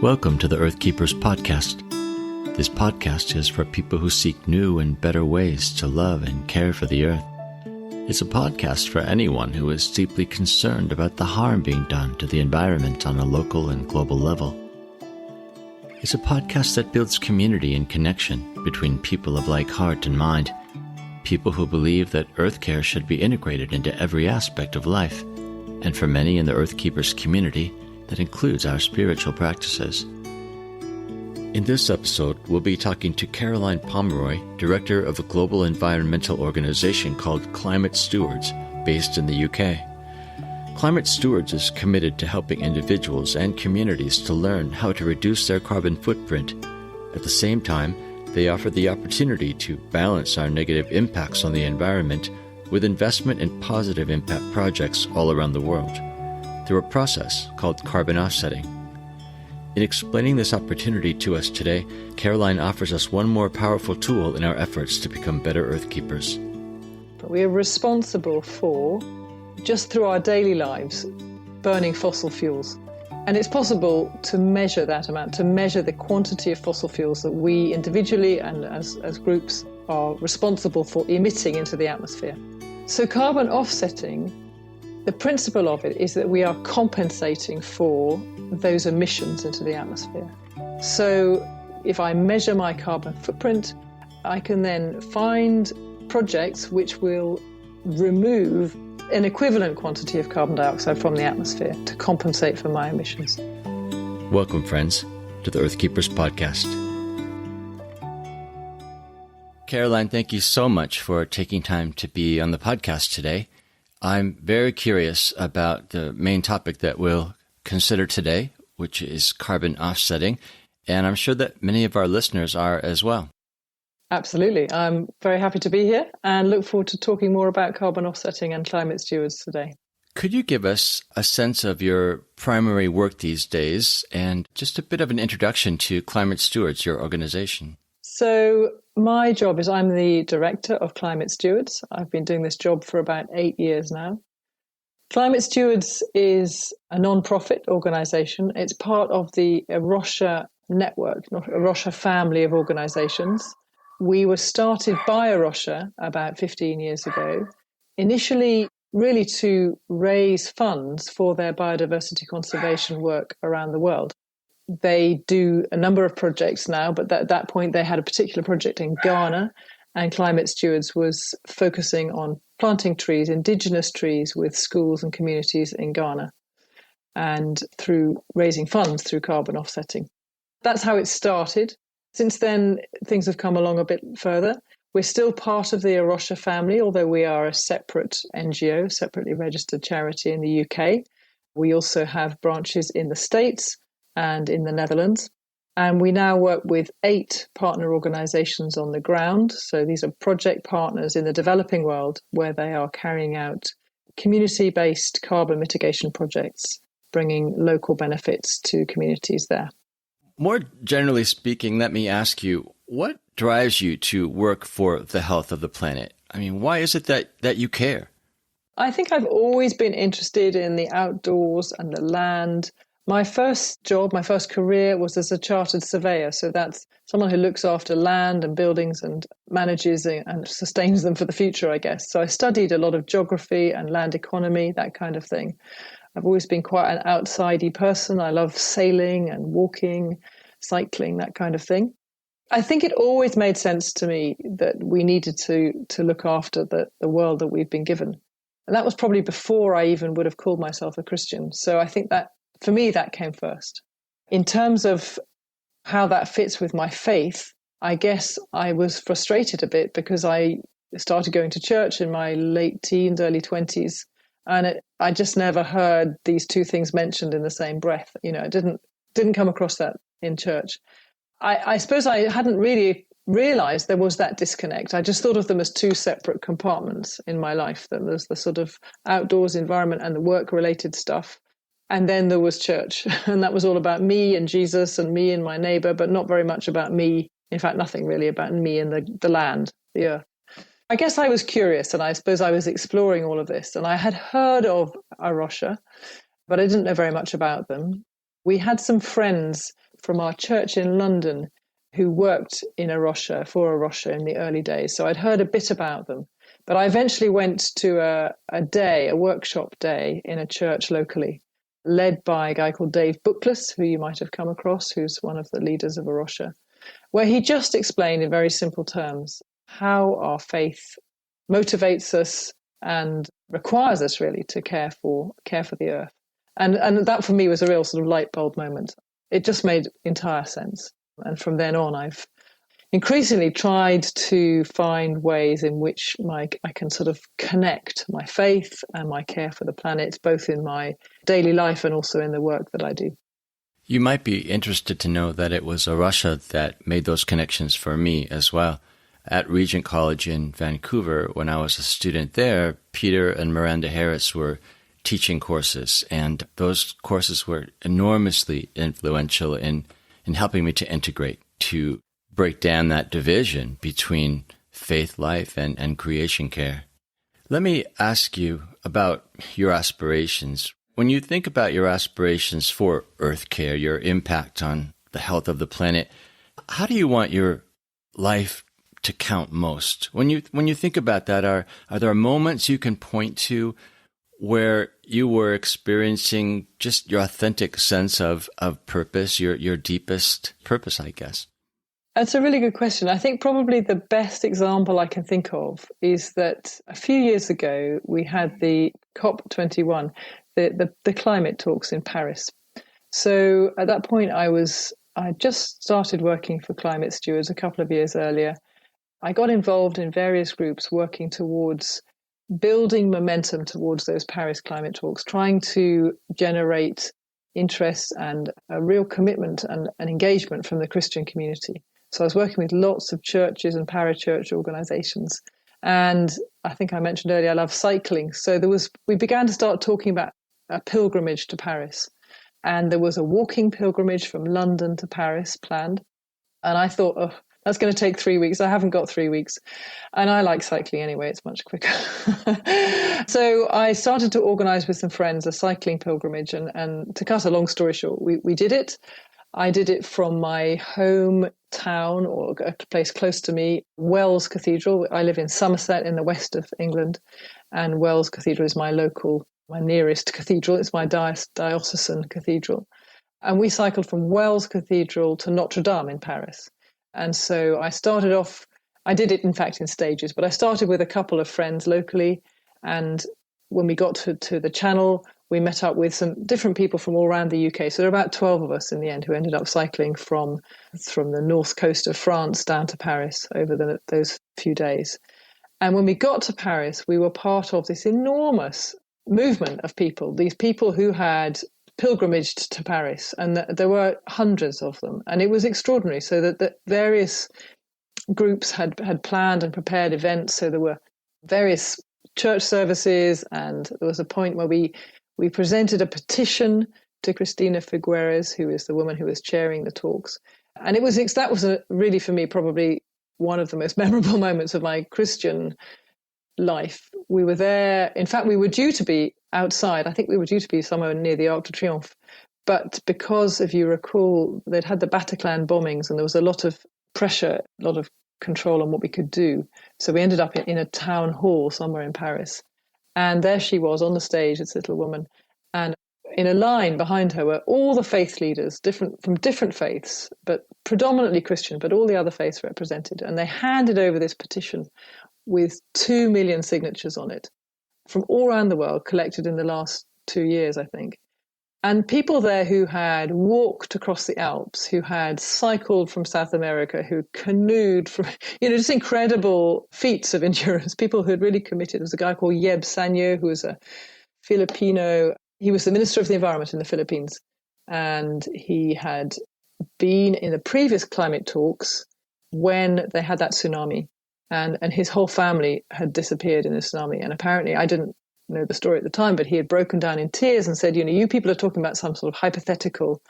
Welcome to the Earthkeepers podcast. This podcast is for people who seek new and better ways to love and care for the earth. It's a podcast for anyone who is deeply concerned about the harm being done to the environment on a local and global level. It's a podcast that builds community and connection between people of like heart and mind, people who believe that earth care should be integrated into every aspect of life, and for many in the Earthkeepers community, that includes our spiritual practices. In this episode, we'll be talking to Caroline Pomeroy, director of a global environmental organization called Climate Stewards, based in the UK. Climate Stewards is committed to helping individuals and communities to learn how to reduce their carbon footprint. At the same time, they offer the opportunity to balance our negative impacts on the environment with investment in positive impact projects all around the world, through a process called carbon offsetting. In explaining this opportunity to us today, Caroline offers us one more powerful tool in our efforts to become better Earthkeepers. We are responsible for, just through our daily lives, burning fossil fuels. And it's possible to measure that amount, to measure the quantity of fossil fuels that we individually and as groups are responsible for emitting into the atmosphere. So carbon offsetting, the principle of it is that we are compensating for those emissions into the atmosphere. So if I measure my carbon footprint, I can then find projects which will remove an equivalent quantity of carbon dioxide from the atmosphere to compensate for my emissions. Welcome, friends, to the Earthkeepers podcast. Caroline, thank you so much for taking time to be on the podcast today. I'm very curious about the main topic that we'll consider today, which is carbon offsetting, and I'm sure that many of our listeners are as well. Absolutely. I'm very happy to be here and look forward to talking more about carbon offsetting and climate stewards today. Could you give us a sense of your primary work these days and just a bit of an introduction to Climate Stewards, your organization? So my job is I'm the director of Climate Stewards. I've been doing this job for about 8 years now. Climate Stewards is a non-profit organization. It's part of the Rocha network, a Rocha family of organizations. We were started by Rocha about 15 years ago, initially really to raise funds for their biodiversity conservation work around the world. They do a number of projects now, but at that point they had a particular project in Ghana, and Climate Stewards was focusing on planting trees, indigenous trees, with schools and communities in Ghana, and through raising funds through carbon offsetting. That's how it started. Since then, things have come along a bit further. We're still part of the Rocha family, although we are a separate NGO, separately registered charity in the UK. We also have branches in the States and in the Netherlands. And we now work with 8 partner organizations on the ground. So these are project partners in the developing world where they are carrying out community-based carbon mitigation projects, bringing local benefits to communities there. More generally speaking, let me ask you, what drives you to work for the health of the planet? I mean, why is it that you care? I think I've always been interested in the outdoors and the land. My first job, my first career was as a chartered surveyor. So that's someone who looks after land and buildings and manages and sustains them for the future, I guess. So I studied a lot of geography and land economy, that kind of thing. I've always been quite an outsidey person. I love sailing and walking, cycling, that kind of thing. I think it always made sense to me that we needed to look after the world that we've been given. And that was probably before I even would have called myself a Christian. So I think that, for me, that came first. In terms of how that fits with my faith, I guess I was frustrated a bit because I started going to church in my late teens, early 20s. And I just never heard these two things mentioned in the same breath. You know, I didn't come across that in church. I suppose I hadn't really realized there was that disconnect. I just thought of them as two separate compartments in my life. That there's the sort of outdoors environment and the work-related stuff. And then there was church. And that was all about me and Jesus and me and my neighbor, but not very much about me. In fact, nothing really about me and the land, the earth. I guess I was curious, and I suppose I was exploring all of this. And I had heard of Rocha, but I didn't know very much about them. We had some friends from our church in London who worked in a Rocha, for a Rocha in the early days. So I'd heard a bit about them. But I eventually went to a workshop day in a church locally, led by a guy called Dave Bookless, who you might have come across, who's one of the leaders of a Rocha, where he just explained in very simple terms how our faith motivates us and requires us really to care for the earth. And that for me was a real sort of light bulb moment. It just made entire sense. And from then on, I've increasingly tried to find ways in which I can sort of connect my faith and my care for the planet, both in my daily life and also in the work that I do. You might be interested to know that it was Rocha that made those connections for me as well. At Regent College in Vancouver, when I was a student there, Peter and Miranda Harris were teaching courses, and those courses were enormously influential in helping me to integrate, to break down that division between faith life and creation care. Let me ask you about your aspirations. When you think about your aspirations for earth care, your impact on the health of the planet, how do you want your life to count most? When you think about that, are there moments you can point to where you were experiencing just your authentic sense of purpose, your deepest purpose, I guess? That's a really good question. I think probably the best example I can think of is that a few years ago, we had the COP21, the climate talks in Paris. So at that point, I just started working for Climate Stewards a couple of years earlier. I got involved in various groups working towards building momentum towards those Paris climate talks, trying to generate interest and a real commitment and engagement from the Christian community. So I was working with lots of churches and parachurch organizations. And I think I mentioned earlier, I love cycling. So we began to start talking about a pilgrimage to Paris. And there was a walking pilgrimage from London to Paris planned. And I thought, oh, that's going to take 3 weeks. I haven't got 3 weeks. And I like cycling anyway. It's much quicker. So I started to organize with some friends a cycling pilgrimage. And to cut a long story short, we did it. I did it from my hometown, or a place close to me, Wells Cathedral. I live in Somerset in the west of England. And Wells Cathedral is my nearest cathedral. It's my diocesan cathedral. And we cycled from Wells Cathedral to Notre Dame in Paris. And so I started off, I did it in fact in stages, but I started with a couple of friends locally. And when we got to the Channel, we met up with some different people from all around the UK. So there were about 12 of us in the end who ended up cycling from the north coast of France down to Paris over those few days. And when we got to Paris, we were part of this enormous movement of people, these people who had pilgrimaged to Paris, and there were hundreds of them, and it was extraordinary. So that various groups had planned and prepared events. So there were various church services, and there was a point where we presented a petition to Cristina Figueres, who is the woman who was chairing the talks, and that was really for me probably one of the most memorable moments of my Christian life. We were there. In fact, we were due to be outside. I think we were due to be somewhere near the Arc de Triomphe. But because, if you recall, they'd had the Bataclan bombings and there was a lot of pressure, a lot of control on what we could do. So we ended up in a town hall somewhere in Paris. And there she was on the stage, this little woman. And in a line behind her were all the faith leaders, from different faiths, but predominantly Christian, but all the other faiths represented. And they handed over this petition with 2 million signatures on it from all around the world, collected in the last 2 years, I think. And people there who had walked across the Alps, who had cycled from South America, who canoed from, just incredible feats of endurance, people who had really committed. There was a guy called Yeb Sanyo, who was a Filipino. He was the Minister of the Environment in the Philippines. And he had been in the previous climate talks when they had that tsunami. And his whole family had disappeared in the tsunami. And apparently, I didn't know the story at the time, but he had broken down in tears and said, you people are talking about some sort of hypothetical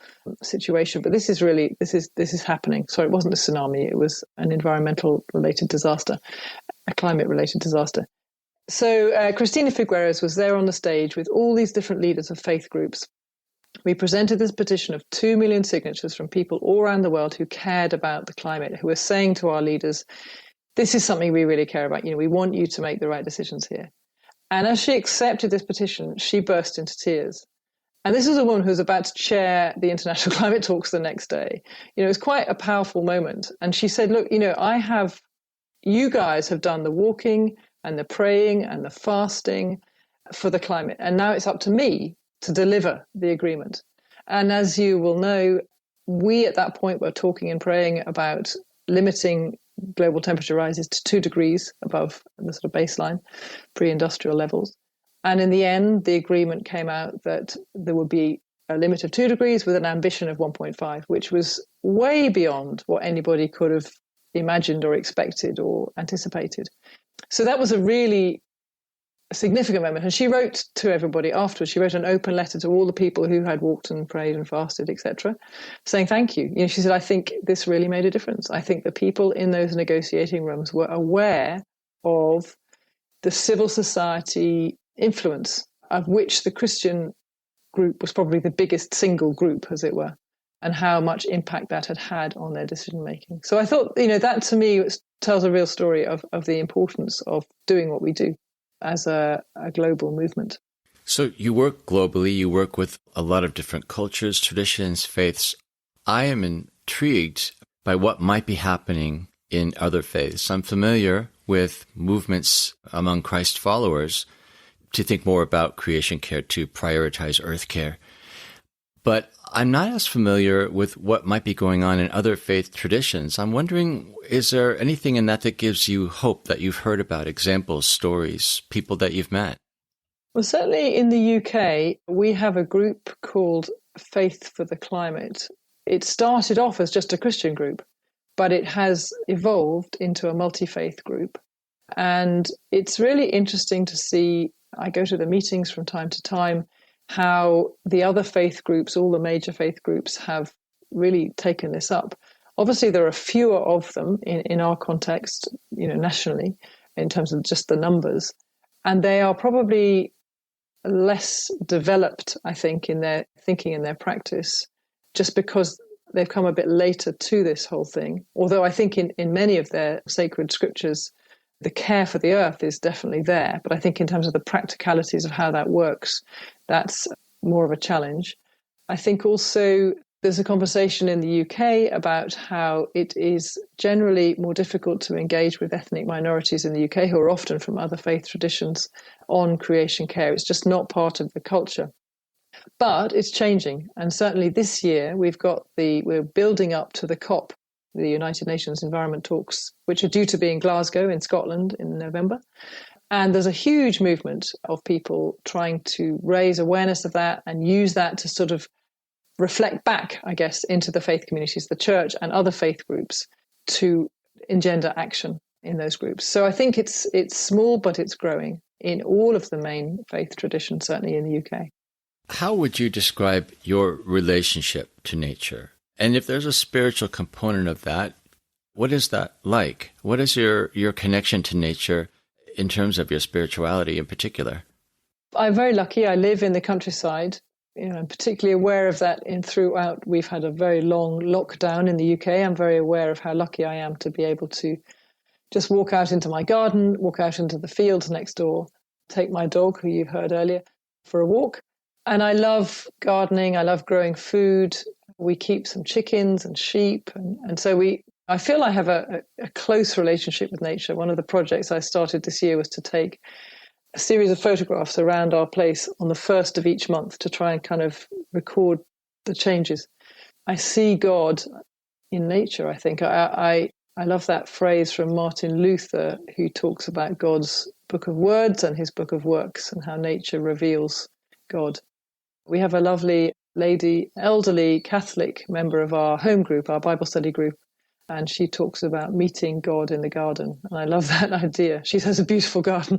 situation, but this is happening. So it wasn't a tsunami, it was an environmental related disaster, a climate related disaster. So Cristina Figueres was there on the stage with all these different leaders of faith groups. We presented this petition of 2 million signatures from people all around the world who cared about the climate, who were saying to our leaders, this is something we really care about. We want you to make the right decisions here. And as she accepted this petition, she burst into tears. And this is a woman who was about to chair the international climate talks the next day. It was quite a powerful moment. And she said, look, you guys have done the walking and the praying and the fasting for the climate. And now it's up to me to deliver the agreement. And as you will know, we at that point were talking and praying about limiting global temperature rises to 2 degrees above the sort of baseline pre-industrial levels. And in the end, the agreement came out that there would be a limit of 2 degrees with an ambition of 1.5, which was way beyond what anybody could have imagined or expected or anticipated. So that was a really significant moment. And she wrote to everybody afterwards. She wrote an open letter to all the people who had walked and prayed and fasted, etc., saying thank you. She said, I think this really made a difference. I think the people in those negotiating rooms were aware of the civil society influence, of which the Christian group was probably the biggest single group, as it were, and how much impact that had had on their decision making. So I thought, that to me tells a real story of the importance of doing what we do as a global movement. So you work globally, you work with a lot of different cultures, traditions, faiths. I am intrigued by what might be happening in other faiths. I'm familiar with movements among Christ followers to think more about creation care, to prioritize earth care. But I'm not as familiar with what might be going on in other faith traditions. I'm wondering, is there anything in that gives you hope that you've heard about, examples, stories, people that you've met? Well, certainly in the UK, we have a group called Faith for the Climate. It started off as just a Christian group, but it has evolved into a multi-faith group. And it's really interesting to see, I go to the meetings from time to time, how the other faith groups, all the major faith groups, have really taken this up. Obviously, there are fewer of them in our context, nationally, in terms of just the numbers. And they are probably less developed, I think, in their thinking and their practice, just because they've come a bit later to this whole thing. Although I think in many of their sacred scriptures, the care for the earth is definitely there. But I think in terms of the practicalities of how that works, that's more of a challenge. I think also there's a conversation in the UK about how it is generally more difficult to engage with ethnic minorities in the UK, who are often from other faith traditions, on creation care. It's just not part of the culture. But it's changing. And certainly this year, we're building up to the COP, the United Nations Environment Talks, which are due to be in Glasgow in Scotland in November. And there's a huge movement of people trying to raise awareness of that and use that to sort of reflect back, I guess, into the faith communities, the church and other faith groups, to engender action in those groups. So I think it's small, but it's growing in all of the main faith traditions, certainly in the UK. How would you describe your relationship to nature? And if there's a spiritual component of that, what is that like? What is your connection to nature in terms of your spirituality in particular? I'm very lucky. I live in the countryside. I'm particularly aware of that throughout. We've had a very long lockdown in the UK. I'm very aware of how lucky I am to be able to just walk out into my garden, walk out into the fields next door, take my dog, who you've heard earlier, for a walk. And I love gardening. I love growing food. We keep some chickens and sheep. And so I feel I have a close relationship with nature. One of the projects I started this year was to take a series of photographs around our place on the first of each month to try and kind of record the changes. I see God in nature, I think. I love that phrase from Martin Luther, who talks about God's book of words and his book of works and how nature reveals God. We have a lovely lady, elderly Catholic member of our home group, our Bible study group, and she talks about meeting God in the garden. And I love that idea. She has a beautiful garden.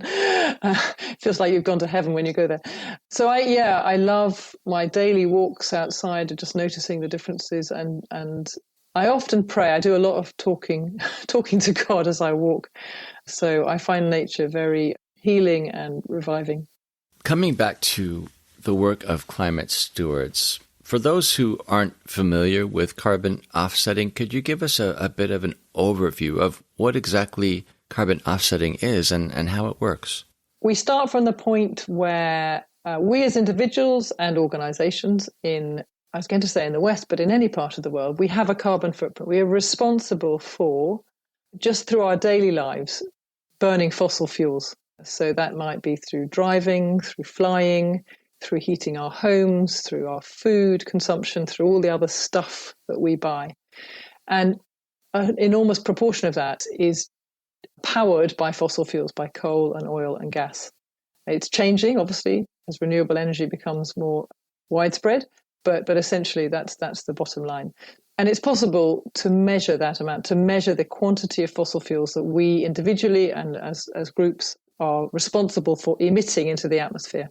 Feels like you've gone to heaven when you go there. So I love my daily walks outside and just noticing the differences. And I often pray. I do a lot of talking to God as I walk. So I find nature very healing and reviving. Coming back to the work of Climate Stewards, for those who aren't familiar with carbon offsetting, could you give us a bit of an overview of what exactly carbon offsetting is and how it works? We start from the point where we as individuals and organizations I was going to say in the West, but in any part of the world, we have a carbon footprint. We are responsible for, just through our daily lives, burning fossil fuels. So that might be through driving, through flying, through heating our homes, through our food consumption, through all the other stuff that we buy. And an enormous proportion of that is powered by fossil fuels, by coal and oil and gas. It's changing, obviously, as renewable energy becomes more widespread, but essentially that's the bottom line. And it's possible to measure that amount, to measure the quantity of fossil fuels that we individually and as groups are responsible for emitting into the atmosphere.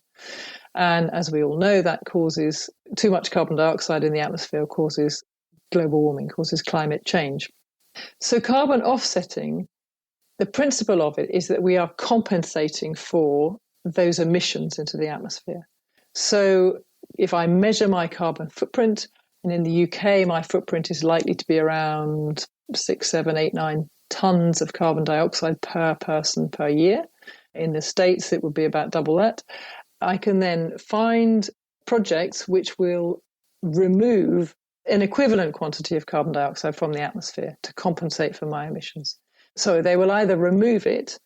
And as we all know, that causes too much carbon dioxide in the atmosphere, causes global warming, causes climate change. So carbon offsetting, the principle of it is that we are compensating for those emissions into the atmosphere. So if I measure my carbon footprint, and in the UK, my footprint is likely to be around 6, 7, 8, 9 tons of carbon dioxide per person per year. In the States, it would be about double that. I can then find projects which will remove an equivalent quantity of carbon dioxide from the atmosphere to compensate for my emissions. So they will either remove it,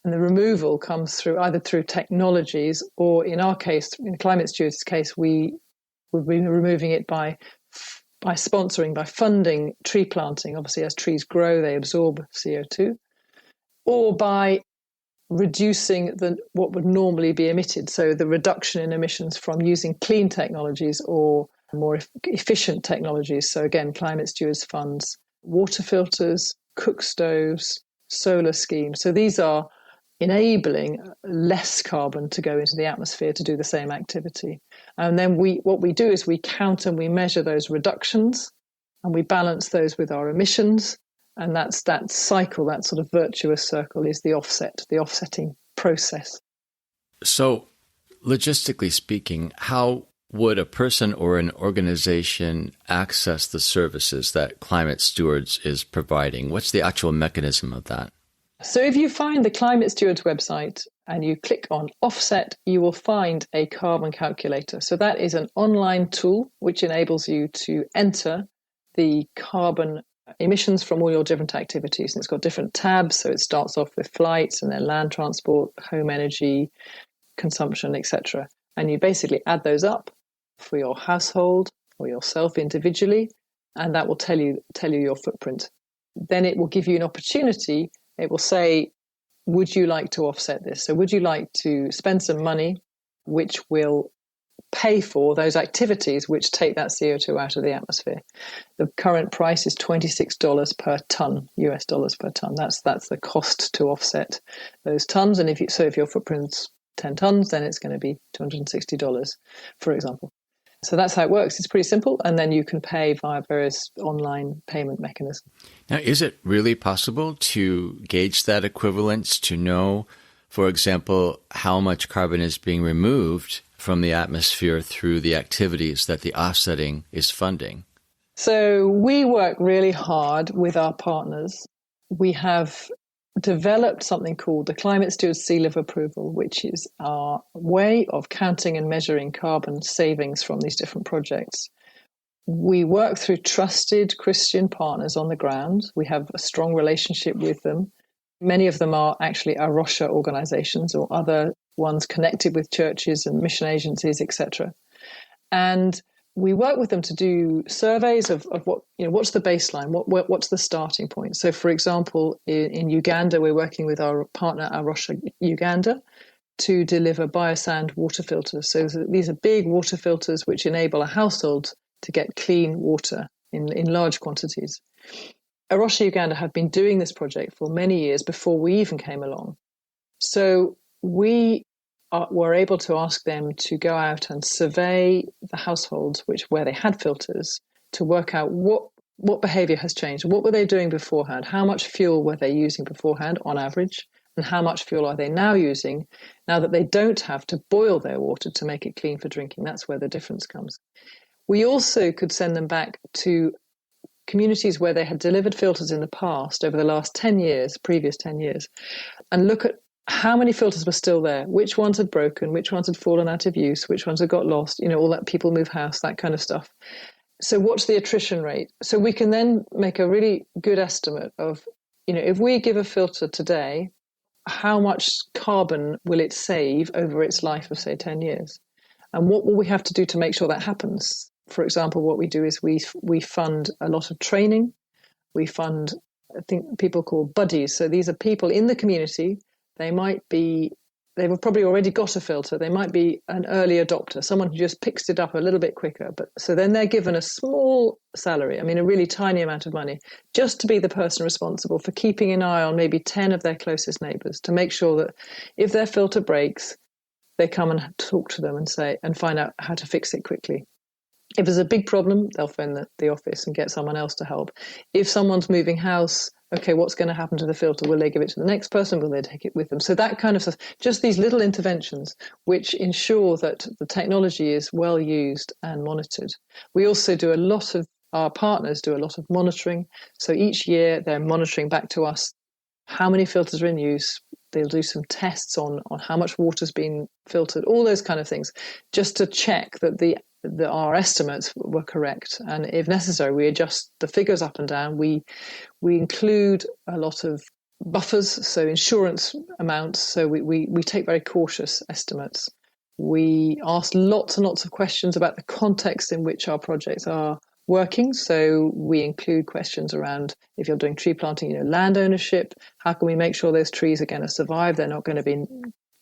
and the removal comes through either through technologies, or in our case, in Climate Stewards' case, we would be removing it by sponsoring, by funding tree planting. Obviously, as trees grow, they absorb CO2, or by reducing what would normally be emitted. So the reduction in emissions from using clean technologies or more efficient technologies. So again, Climate Stewards funds water filters, cook stoves, solar schemes. So these are enabling less carbon to go into the atmosphere to do the same activity. And then what we do is we count and we measure those reductions, and we balance those with our emissions. And that cycle, that sort of virtuous circle, is the offsetting process. So, logistically speaking, how would a person or an organization access the services that Climate Stewards is providing? What's the actual mechanism of that? So if you find the Climate Stewards website and you click on offset, you will find a carbon calculator. So that is an online tool which enables you to enter the carbon emissions from all your different activities. And it's got different tabs. So it starts off with flights and then land transport, home energy, consumption, etc. And you basically add those up for your household or yourself individually, and that will tell you your footprint. Then it will give you an opportunity. It will say, would you like to offset this? So would you like to spend some money which will pay for those activities which take that CO2 out of the atmosphere? The current price is $26 per ton, US dollars per ton. That's the cost to offset those tons. And if your footprint's 10 tons, then it's going to be $260, for example. So that's how it works. It's pretty simple. And then you can pay via various online payment mechanisms. Now, is it really possible to gauge that equivalence, to know, for example, how much carbon is being removed from the atmosphere through the activities that the offsetting is funding? So we work really hard with our partners. We have developed something called the Climate Stewards Seal of Approval, which is our way of counting and measuring carbon savings from these different projects. We work through trusted Christian partners on the ground. We have a strong relationship with them. Many of them are actually our Rocha organizations or other ones connected with churches and mission agencies, etc. And we work with them to do surveys of what, what's the baseline, what's the starting point. So, for example, in Uganda, we're working with our partner, our Rocha Uganda, to deliver biosand water filters. So these are big water filters which enable a household to get clean water in large quantities. Rocha Uganda have been doing this project for many years before we even came along. So we were able to ask them to go out and survey the households where they had filters to work out what behavior has changed. What were they doing beforehand? How much fuel were they using beforehand on average? And how much fuel are they now using now that they don't have to boil their water to make it clean for drinking? That's where the difference comes. We also could send them back to communities where they had delivered filters in the past over the last 10 years, previous 10 years, and look at how many filters were still there, which ones had broken, which ones had fallen out of use, which ones had got lost, all that, people move house, that kind of stuff. So what's the attrition rate? So we can then make a really good estimate of, if we give a filter today, how much carbon will it save over its life of, say, 10 years? And what will we have to do to make sure that happens? For example, what we do is we fund a lot of training. We fund, I think people call buddies. So these are people in the community. They've probably already got a filter. They might be an early adopter, someone who just picks it up a little bit quicker. But so then they're given a small salary, a really tiny amount of money, just to be the person responsible for keeping an eye on maybe 10 of their closest neighbours to make sure that if their filter breaks, they come and talk to them and find out how to fix it quickly. If there's a big problem, they'll phone the office and get someone else to help. If someone's moving house, okay, what's going to happen to the filter? Will they give it to the next person? Will they take it with them? So that kind of stuff, just these little interventions which ensure that the technology is well used and monitored. We also our partners do a lot of monitoring. So each year they're monitoring back to us how many filters are in use. They'll do some tests on how much water's been filtered, all those kind of things, just to check that our estimates were correct. And if necessary, we adjust the figures up and down. We include a lot of buffers, so insurance amounts. So we take very cautious estimates. We ask lots and lots of questions about the context in which our projects are working. So we include questions around, if you're doing tree planting, land ownership, how can we make sure those trees are going to survive? They're not going to be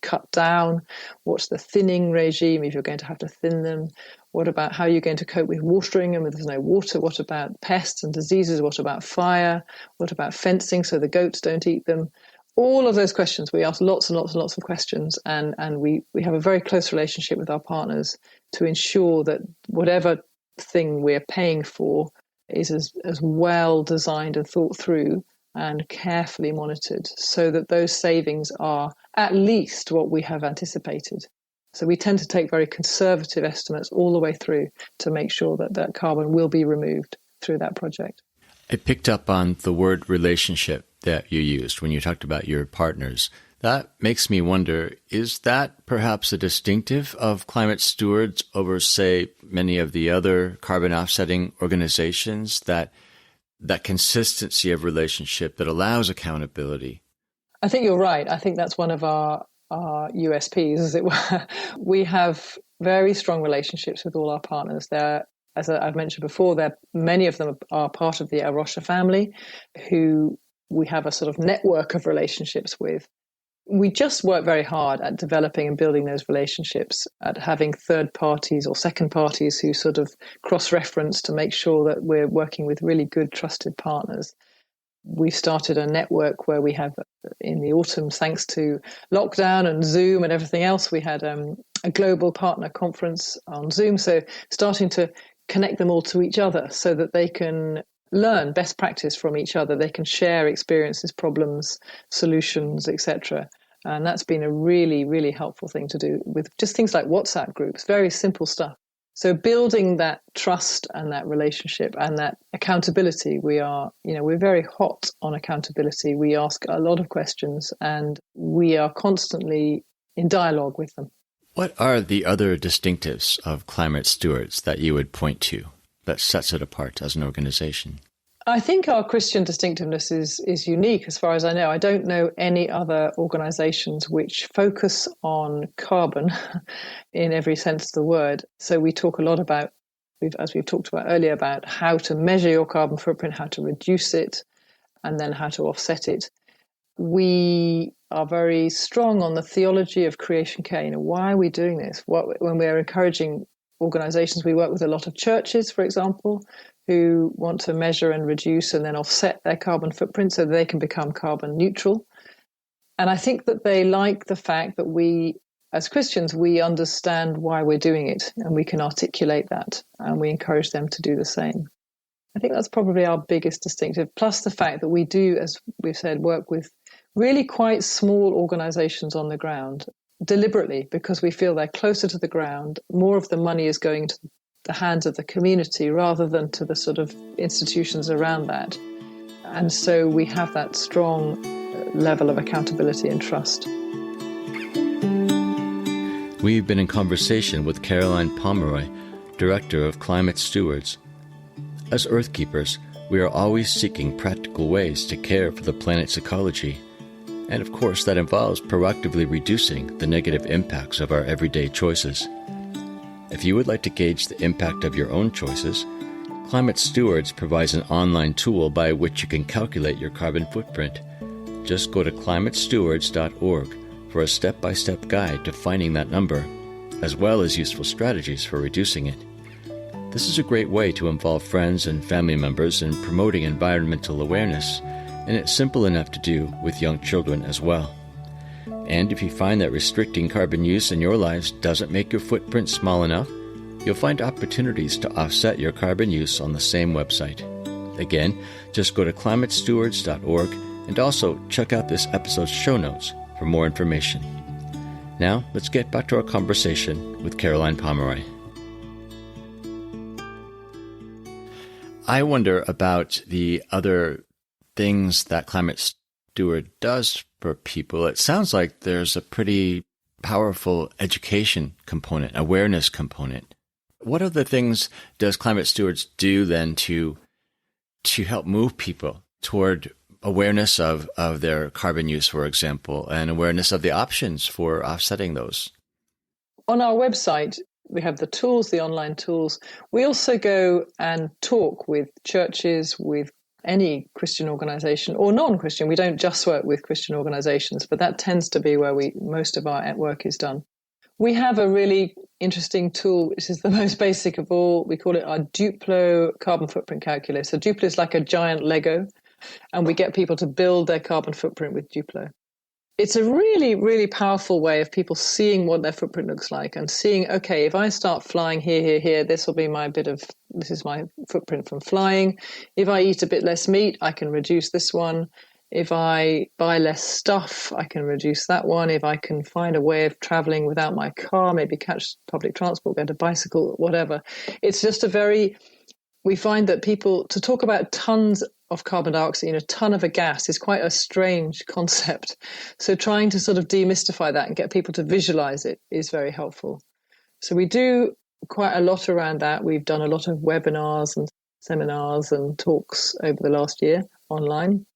cut down. What's the thinning regime if you're going to have to thin them? What about how you're going to cope with watering them if there's no water? What about pests and diseases? What about fire? What about fencing so the goats don't eat them? All of those questions, we ask lots and lots and lots of questions, and we have a very close relationship with our partners to ensure that whatever thing we're paying for is as well designed and thought through and carefully monitored so that those savings are at least what we have anticipated. So we tend to take very conservative estimates all the way through to make sure that carbon will be removed through that project. I picked up on the word relationship that you used when you talked about your partners. That makes me wonder, is that perhaps a distinctive of Climate Stewards over, say, many of the other carbon offsetting organizations, that consistency of relationship that allows accountability? I think you're right. I think that's one of our USPs, as it were. We have very strong relationships with all our partners. As I've mentioned before, many of them are part of the Rocha family, who we have a sort of network of relationships with. We just work very hard at developing and building those relationships, at having third parties or second parties who sort of cross-reference to make sure that we're working with really good, trusted partners. We've started a network where we have, in the autumn, thanks to lockdown and Zoom and everything else, we had a global partner conference on Zoom. So starting to connect them all to each other so that they can learn best practice from each other. They can share experiences, problems, solutions, etc. And that's been a really, really helpful thing to do with just things like WhatsApp groups, very simple stuff. So building that trust and that relationship and that accountability, we're very hot on accountability. We ask a lot of questions and we are constantly in dialogue with them. What are the other distinctives of Climate Stewards that you would point to that sets it apart as an organization? I think our Christian distinctiveness is unique as far as I know. I don't know any other organizations which focus on carbon in every sense of the word. So we talk a lot about, as we've talked about earlier, about how to measure your carbon footprint, how to reduce it, and then how to offset it. We are very strong on the theology of creation care. Why are we doing this? When we're encouraging organizations, we work with a lot of churches, for example, who want to measure and reduce and then offset their carbon footprint so they can become carbon neutral. And I think that they like the fact that we, as Christians, we understand why we're doing it and we can articulate that, and we encourage them to do the same. I think that's probably our biggest distinctive, plus the fact that we do, as we've said, work with really quite small organizations on the ground deliberately, because we feel they're closer to the ground. More of the money is going to the hands of the community rather than to the sort of institutions around that. And so we have that strong level of accountability and trust. We've been in conversation with Caroline Pomeroy, Director of Climate Stewards. As Earthkeepers, we are always seeking practical ways to care for the planet's ecology. And of course, that involves proactively reducing the negative impacts of our everyday choices. If you would like to gauge the impact of your own choices, Climate Stewards provides an online tool by which you can calculate your carbon footprint. Just go to climatestewards.org for a step-by-step guide to finding that number, as well as useful strategies for reducing it. This is a great way to involve friends and family members in promoting environmental awareness, and it's simple enough to do with young children as well. And if you find that restricting carbon use in your lives doesn't make your footprint small enough, you'll find opportunities to offset your carbon use on the same website. Again, just go to climatestewards.org and also check out this episode's show notes for more information. Now, let's get back to our conversation with Caroline Pomeroy. I wonder about the other things that Climate Steward does for people. It sounds like there's a pretty powerful education component, awareness component. What other things does Climate Stewards do then to help move people toward awareness of their carbon use, for example, and awareness of the options for offsetting those? On our website, we have the tools, the online tools. We also go and talk with churches, with any Christian organization or non-Christian. We don't just work with Christian organizations, but that tends to be where most of our work is done. We have a really interesting tool, which is the most basic of all. We call it our Duplo carbon footprint calculator. So Duplo is like a giant Lego, and we get people to build their carbon footprint with Duplo. It's a really, really powerful way of people seeing what their footprint looks like and seeing, okay, if I start flying here, this is my footprint from flying. If I eat a bit less meat, I can reduce this one. If I buy less stuff, I can reduce that one. If I can find a way of traveling without my car, maybe catch public transport, get a bicycle, whatever. It's just we find that people, to talk about tons of carbon dioxide, a ton of a gas is quite a strange concept. So trying to sort of demystify that and get people to visualize it is very helpful. So we do quite a lot around that. We've done a lot of webinars and seminars and talks over the last year online.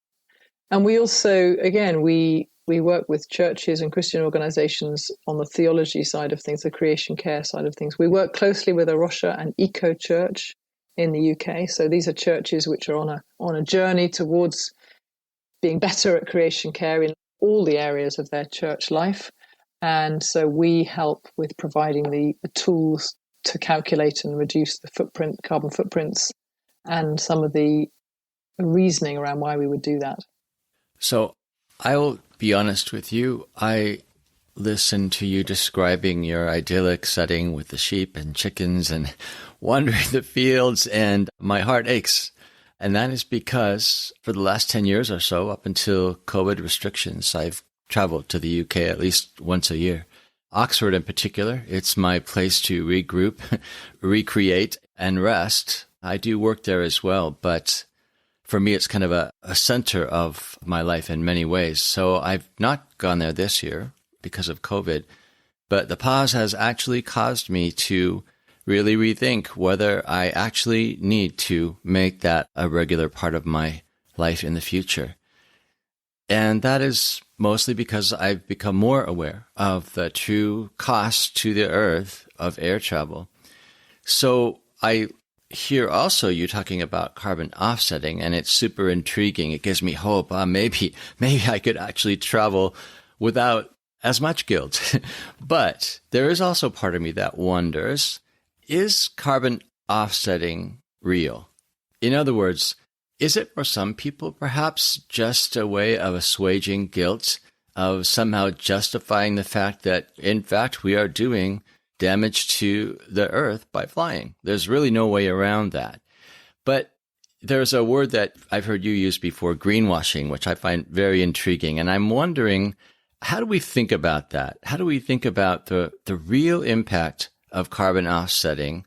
And we also, again, we work with churches and Christian organizations on the theology side of things, the creation care side of things. We work closely with a Rocha and Eco Church in the UK. So these are churches which are on a journey towards being better at creation care in all the areas of their church life. And so we help with providing the tools to calculate and reduce the carbon footprints, and some of the reasoning around why we would do that. So I will be honest with you. I listened to you describing your idyllic setting with the sheep and chickens and wandering the fields, and my heart aches. And that is because for the last 10 years or so, up until COVID restrictions, I've traveled to the UK at least once a year. Oxford in particular, it's my place to regroup, recreate, and rest. I do work there as well, but for me, it's kind of a center of my life in many ways. So I've not gone there this year because of COVID, but the pause has actually caused me to really rethink whether I actually need to make that a regular part of my life in the future. And that is mostly because I've become more aware of the true cost to the earth of air travel. So I hear also you talking about carbon offsetting, and it's super intriguing. It gives me hope. Maybe I could actually travel without as much guilt. But there is also part of me that wonders, is carbon offsetting real? In other words, is it for some people perhaps just a way of assuaging guilt, of somehow justifying the fact that, in fact, we are doing damage to the earth by flying? There's really no way around that. But There's a word that I've heard you use before, greenwashing, which I find very intriguing. And I'm wondering, how do we think about that? How do we think about the real impact of carbon offsetting?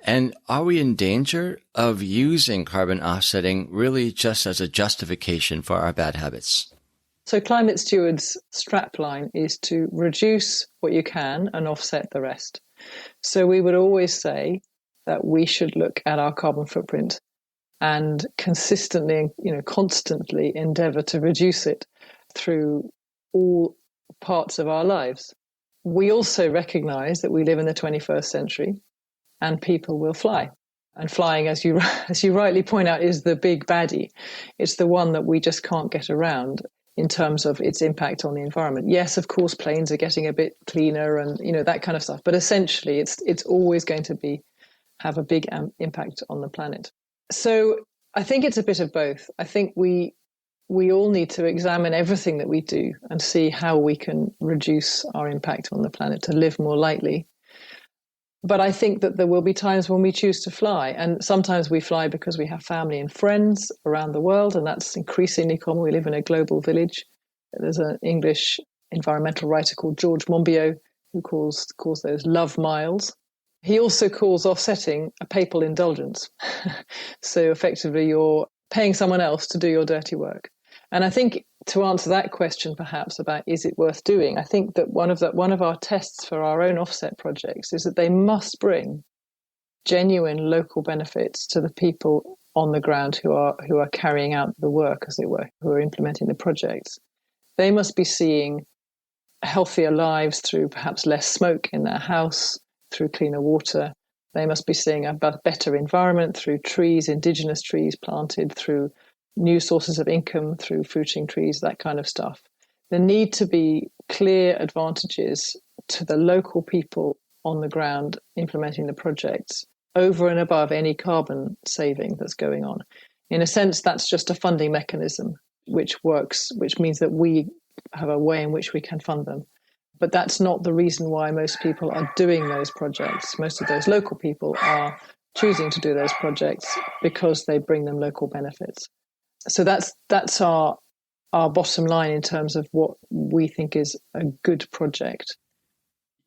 And are we in danger of using carbon offsetting really just as a justification for our bad habits? So Climate Stewards' strapline is to reduce what you can and offset the rest. So we would always say that we should look at our carbon footprint and consistently, constantly endeavour to reduce it through all parts of our lives. We also recognise that we live in the 21st century and people will fly. And flying, as you rightly point out, is the big baddie. It's the one that we just can't get around in terms of its impact on the environment. Yes, of course, planes are getting a bit cleaner and that kind of stuff. But essentially, it's always going to have a big impact on the planet. So I think it's a bit of both. I think we all need to examine everything that we do and see how we can reduce our impact on the planet to live more lightly. But I think that there will be times when we choose to fly. And sometimes we fly because we have family and friends around the world, and that's increasingly common. We live in a global village. There's an English environmental writer called George Monbiot who calls those love miles. He also calls offsetting a papal indulgence. So effectively, you're paying someone else to do your dirty work. And I think to answer that question, perhaps, about is it worth doing, I think that one of our tests for our own offset projects is that they must bring genuine local benefits to the people on the ground who are carrying out the work, as it were, who are implementing the projects. They must be seeing healthier lives through perhaps less smoke in their house, through cleaner water. They must be seeing a better environment through trees, indigenous trees planted, through new sources of income, through fruiting trees, that kind of stuff. There need to be clear advantages to the local people on the ground implementing the projects over and above any carbon saving that's going on. In a sense, that's just a funding mechanism which works, which means that we have a way in which we can fund them. But that's not the reason why most people are doing those projects. Most of those local people are choosing to do those projects because they bring them local benefits. So that's our bottom line in terms of what we think is a good project.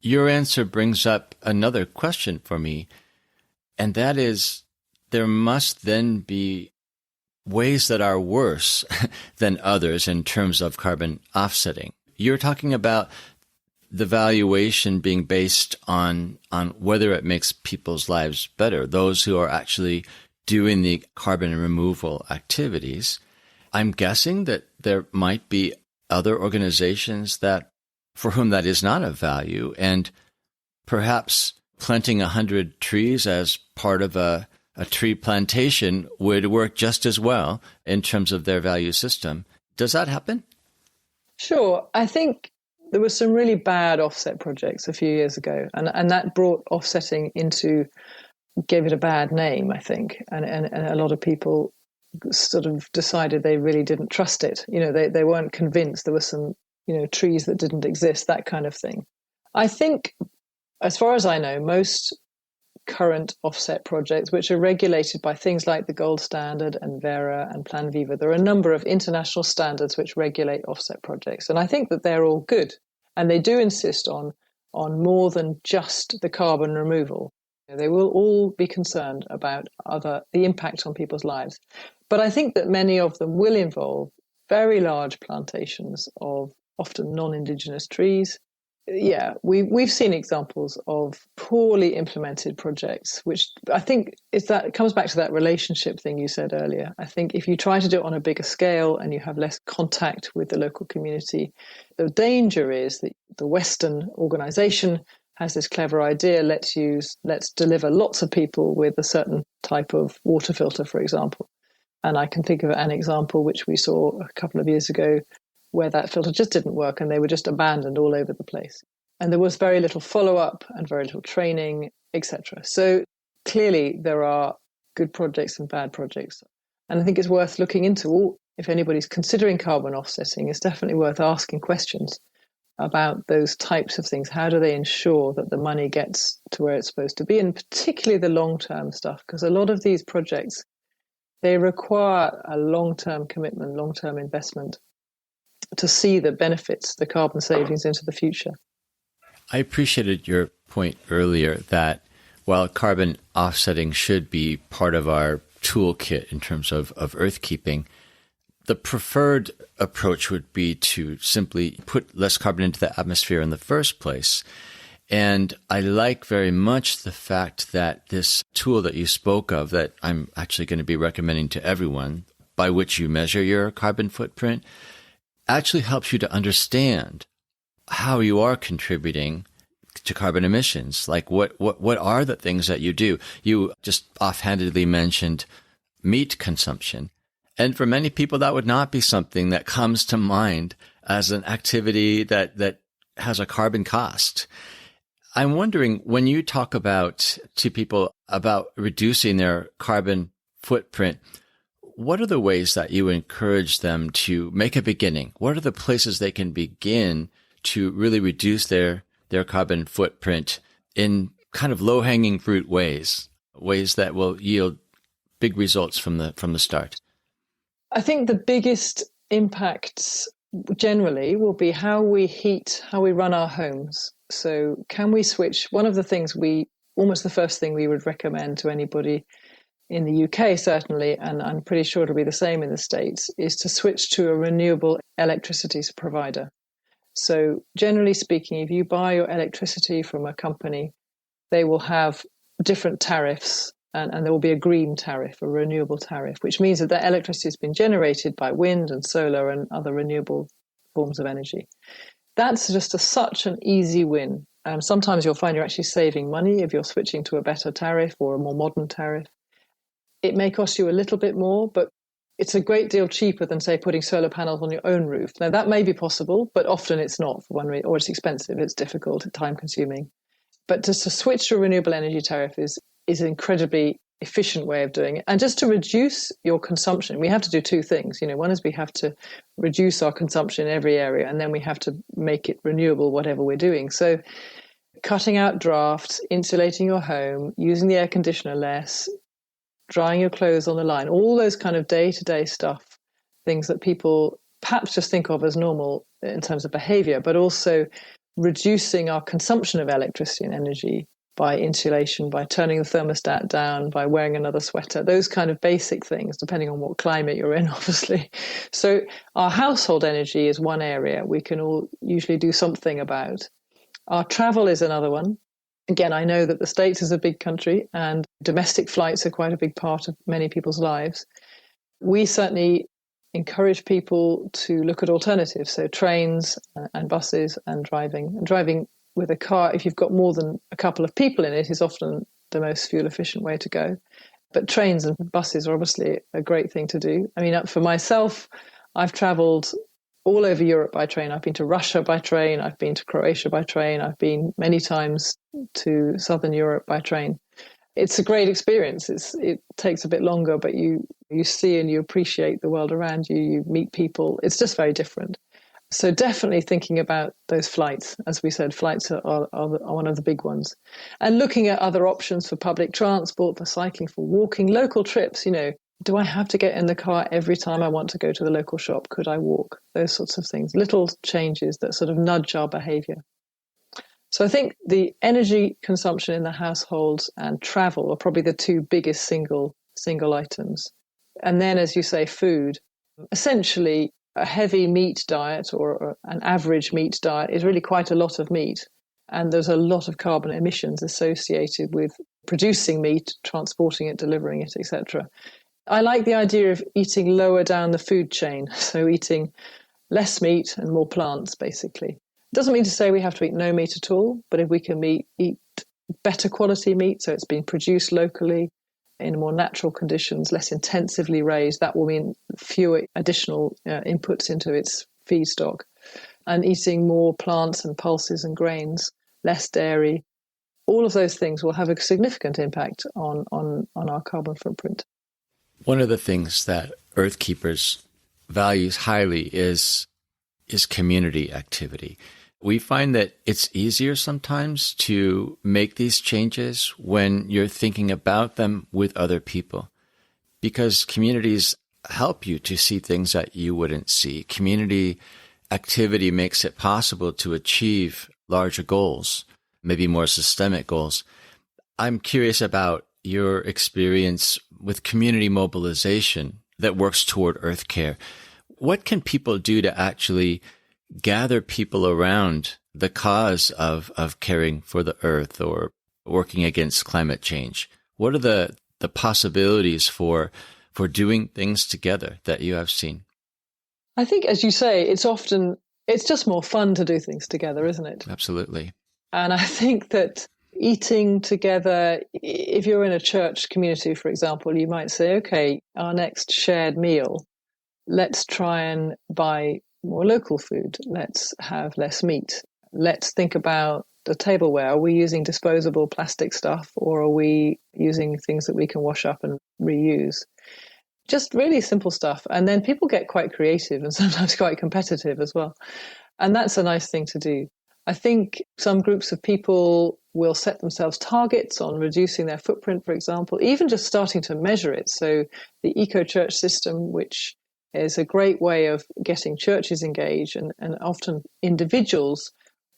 Your answer brings up another question for me, and that is, there must then be ways that are worse than others in terms of carbon offsetting. You're talking about the valuation being based on whether it makes people's lives better, those who are actually doing the carbon removal activities. I'm guessing that there might be other organizations for whom that is not of value, and perhaps planting 100 trees as part of a tree plantation would work just as well in terms of their value system. Does that happen? Sure. I think there were some really bad offset projects a few years ago, and that brought offsetting gave it a bad name, I think. And a lot of people sort of decided they really didn't trust it. They weren't convinced. There were some, trees that didn't exist, that kind of thing. I think, as far as I know, most current offset projects, which are regulated by things like the Gold Standard and Verra and Plan Viva, there are a number of international standards which regulate offset projects. And I think that they're all good. And they do insist on more than just the carbon removal. They will all be concerned about the impact on people's lives. But I think that many of them will involve very large plantations of often non-indigenous trees. Yeah, we've seen examples of poorly implemented projects, which I think it comes back to that relationship thing you said earlier. I think if you try to do it on a bigger scale and you have less contact with the local community, the danger is that the Western organization has this clever idea, let's deliver lots of people with a certain type of water filter, for example. And I can think of an example which we saw a couple of years ago where that filter just didn't work and they were just abandoned all over the place. And there was very little follow-up and very little training, etc. So clearly there are good projects and bad projects. And I think it's worth looking into if anybody's considering carbon offsetting, it's definitely worth asking questions about those types of things. How do they ensure that the money gets to where it's supposed to be, and particularly the long-term stuff? Because a lot of these projects they require a long-term commitment, long-term investment to see the benefits, the carbon savings into the future. I appreciated your point earlier that while carbon offsetting should be part of our toolkit in terms of earthkeeping, the preferred approach would be to simply put less carbon into the atmosphere in the first place. And I like very much the fact that this tool that you spoke of, that I'm actually going to be recommending to everyone, by which you measure your carbon footprint, actually helps you to understand how you are contributing to carbon emissions. Like what are the things that you do? You just offhandedly mentioned meat consumption. And for many people, that would not be something that comes to mind as an activity that has a carbon cost. I'm wondering, when you talk to people about reducing their carbon footprint, what are the ways that you encourage them to make a beginning? What are the places they can begin to really reduce their carbon footprint in kind of low-hanging fruit ways that will yield big results from the start? I think the biggest impacts generally will be how we heat, how we run our homes. So can we switch? One of the things almost the first thing we would recommend to anybody in the UK, certainly, and I'm pretty sure it'll be the same in the States, is to switch to a renewable electricity provider. So generally speaking, if you buy your electricity from a company, they will have different tariffs, and there will be a green tariff, a renewable tariff, which means that the electricity has been generated by wind and solar and other renewable forms of energy. That's just such an easy win. Sometimes you'll find you're actually saving money if you're switching to a better tariff or a more modern tariff. It may cost you a little bit more, but it's a great deal cheaper than, say, putting solar panels on your own roof. Now, that may be possible, but often it's not for one reason, or it's expensive, it's difficult, time-consuming. But just to switch to a renewable energy tariff is an incredibly efficient way of doing it. And just to reduce your consumption, we have to do two things. One is we have to reduce our consumption in every area, and then we have to make it renewable, whatever we're doing. So cutting out drafts, insulating your home, using the air conditioner less, drying your clothes on the line, all those kind of day-to-day stuff, things that people perhaps just think of as normal in terms of behavior, but also reducing our consumption of electricity and energy by insulation, by turning the thermostat down, by wearing another sweater, those kind of basic things, depending on what climate you're in, obviously. So our household energy is one area we can all usually do something about. Our travel is another one. Again, I know that the States is a big country and domestic flights are quite a big part of many people's lives. We certainly encourage people to look at alternatives, so trains and buses and driving. And driving with a car, if you've got more than a couple of people in it, is often the most fuel-efficient way to go. But trains and buses are obviously a great thing to do. I mean, for myself, I've travelled all over Europe by train. I've been to Russia by train. I've been to Croatia by train. I've been many times to Southern Europe by train. It's a great experience. It takes a bit longer, but you see and you appreciate the world around you. You meet people. It's just very different. So definitely thinking about those flights. As we said, flights are one of the big ones. And looking at other options for public transport, for cycling, for walking, local trips, do I have to get in the car every time I want to go to the local shop? Could I walk? Those sorts of things, little changes that sort of nudge our behavior. So I think the energy consumption in the households and travel are probably the two biggest single items. And then, as you say, food. Essentially, a heavy meat diet or an average meat diet is really quite a lot of meat. And there's a lot of carbon emissions associated with producing meat, transporting it, delivering it, etc. I like the idea of eating lower down the food chain, so eating less meat and more plants, basically. It doesn't mean to say we have to eat no meat at all, but if we can eat better quality meat, so it's been produced locally in more natural conditions, less intensively raised, that will mean fewer additional inputs into its feedstock. And eating more plants and pulses and grains, less dairy, all of those things will have a significant impact on our carbon footprint. One of the things that Earthkeepers values highly is community activity. We find that it's easier sometimes to make these changes when you're thinking about them with other people. because communities help you to see things that you wouldn't see. Community activity makes it possible to achieve larger goals, maybe more systemic goals. I'm curious about your experience with community mobilization that works toward earth care. What can people do to actually gather people around the cause of caring for the earth or working against climate change? What are the possibilities for doing things together that you have seen? I think, as you say, it's just more fun to do things together, isn't it? Absolutely. And I think that eating together, if you're in a church community, for example, you might say, okay, our next shared meal, let's try and buy more local food. Let's have less meat. Let's think about the tableware. Are we using disposable plastic stuff, or are we using things that we can wash up and reuse? Just really simple stuff. And then people get quite creative and sometimes quite competitive as well. And that's a nice thing to do. I think some groups of people will set themselves targets on reducing their footprint, for example, even just starting to measure it. So the eco-church system, which is a great way of getting churches engaged, and often individuals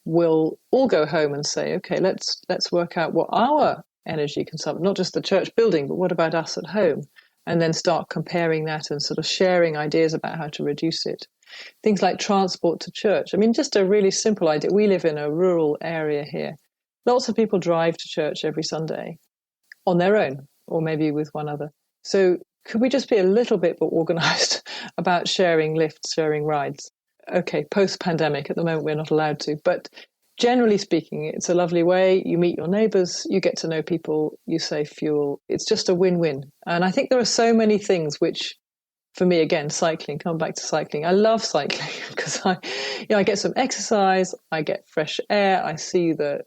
will all go home and say, okay, let's work out what our energy consumption, not just the church building, but what about us at home? And then start comparing that and sort of sharing ideas about how to reduce it. Things like transport to church. I mean, just a really simple idea. We live in a rural area here. Lots of people drive to church every Sunday on their own, or maybe with one other. So could we just be a little bit more organized about sharing lifts, sharing rides? Okay, post-pandemic, at the moment we're not allowed to, but generally speaking, it's a lovely way. You meet your neighbors, you get to know people, you save fuel. It's just a win-win. And I think there are so many things which, for me, again, cycling, come back to cycling. I love cycling because I get some exercise, I get fresh air, I see the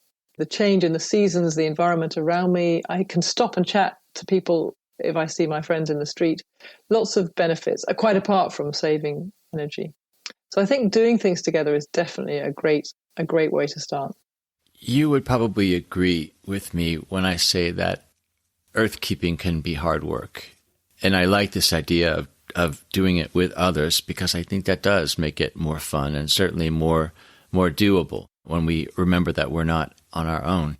change in the seasons, the environment around me. I can stop and chat to people if I see my friends in the street. Lots of benefits, quite apart from saving energy. So I think doing things together is definitely a great way to start. You would probably agree with me when I say that earthkeeping can be hard work. And I like this idea of doing it with others because I think that does make it more fun and certainly more doable when we remember that we're not on our own.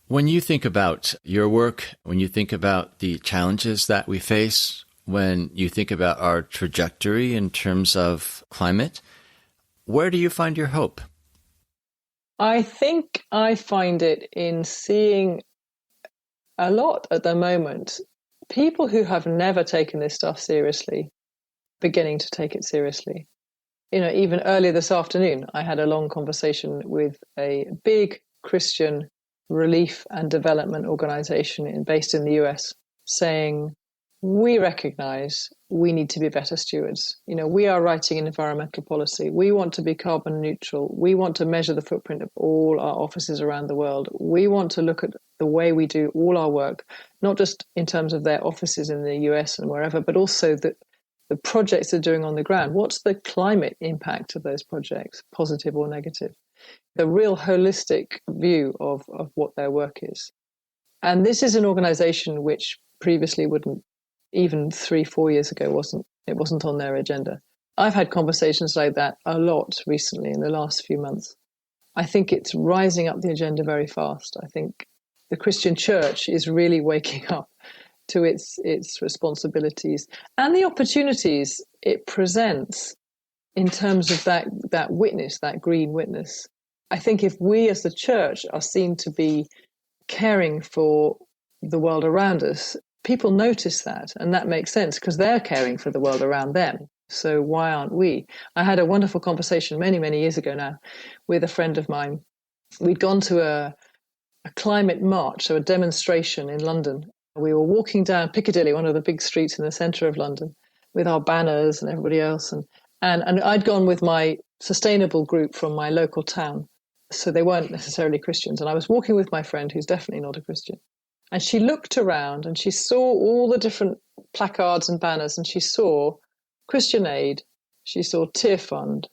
When you think about your work, when you think about the challenges that we face, when you think about our trajectory in terms of climate, where do you find your hope? I think I find it in seeing a lot at the moment people who have never taken this stuff seriously beginning to take it seriously. You know, even earlier this afternoon, I had a long conversation with a big Christian relief and development organization based in the US saying, we recognize we need to be better stewards. You know, we are writing an environmental policy. We want to be carbon neutral. We want to measure the footprint of all our offices around the world. We want to look at the way we do all our work, not just in terms of their offices in the US and wherever, but also the projects they're doing on the ground. What's the climate impact of those projects, positive or negative? The real holistic view of what their work is. And this is an organization which previously wouldn't, even 3-4 years ago, wasn't on their agenda. I've had conversations like that a lot recently in the last few months. I think it's rising up the agenda very fast. I think the Christian church is really waking up to its responsibilities and the opportunities it presents in terms of that witness, that green witness. I think if we as the church are seen to be caring for the world around us, people notice that, and that makes sense because they're caring for the world around them. So why aren't we? I had a wonderful conversation many, many years ago now with a friend of mine. We'd gone to a climate march, so a demonstration in London. We were walking down Piccadilly, one of the big streets in the centre of London, with our banners and everybody else. And I'd gone with my sustainable group from my local town. So they weren't necessarily Christians. And I was walking with my friend, who's definitely not a Christian. And she looked around and she saw all the different placards and banners, and she saw Christian Aid, she saw Tear Fund,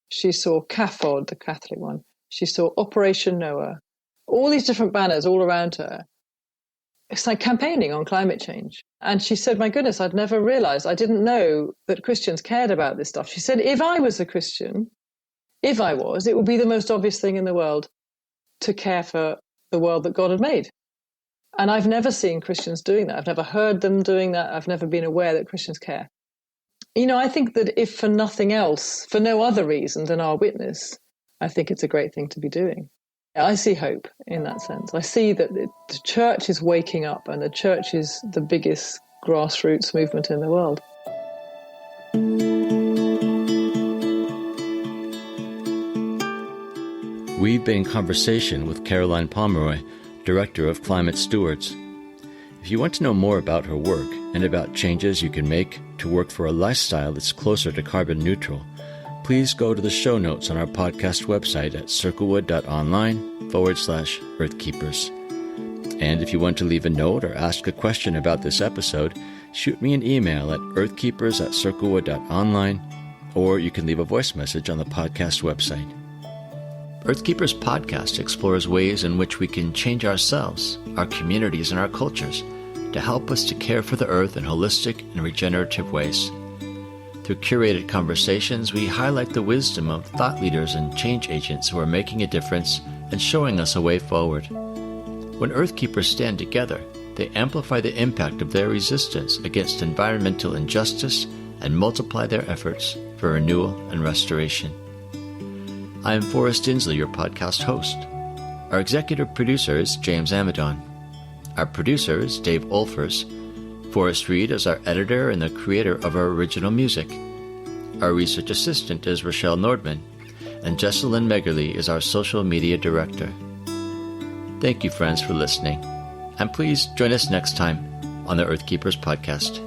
she saw CAFOD, the Catholic one, she saw Operation Noah, all these different banners all around her. it's like campaigning on climate change. And she said, my goodness, I'd never realized, I didn't know that Christians cared about this stuff. She said, if I was a Christian, it would be the most obvious thing in the world to care for the world that God had made. And I've never seen Christians doing that. I've never heard them doing that. I've never been aware that Christians care. I think that if for nothing else, for no other reason than our witness, I think it's a great thing to be doing. I see hope in that sense. I see that the church is waking up, and the church is the biggest grassroots movement in the world. We've been in conversation with Caroline Pomeroy, Director of Climate Stewards. If you want to know more about her work and about changes you can make to work for a lifestyle that's closer to carbon neutral, please go to the show notes on our podcast website at circlewood.online/Earthkeepers. And if you want to leave a note or ask a question about this episode, shoot me an email at earthkeepers@circlewood.online, or you can leave a voice message on the podcast website. Earthkeepers podcast explores ways in which we can change ourselves, our communities, and our cultures to help us to care for the earth in holistic and regenerative ways. Through curated conversations, we highlight the wisdom of thought leaders and change agents who are making a difference and showing us a way forward. When Earthkeepers stand together, they amplify the impact of their resistance against environmental injustice and multiply their efforts for renewal and restoration. I am Forrest Inslee, your podcast host. Our executive producer is James Amadon. Our producer is Dave Olfers. Forrest Reed is our editor and the creator of our original music. Our research assistant is Rochelle Nordman, and Jessalyn Megerly is our social media director. Thank you, friends, for listening, and please join us next time on the Earthkeepers podcast.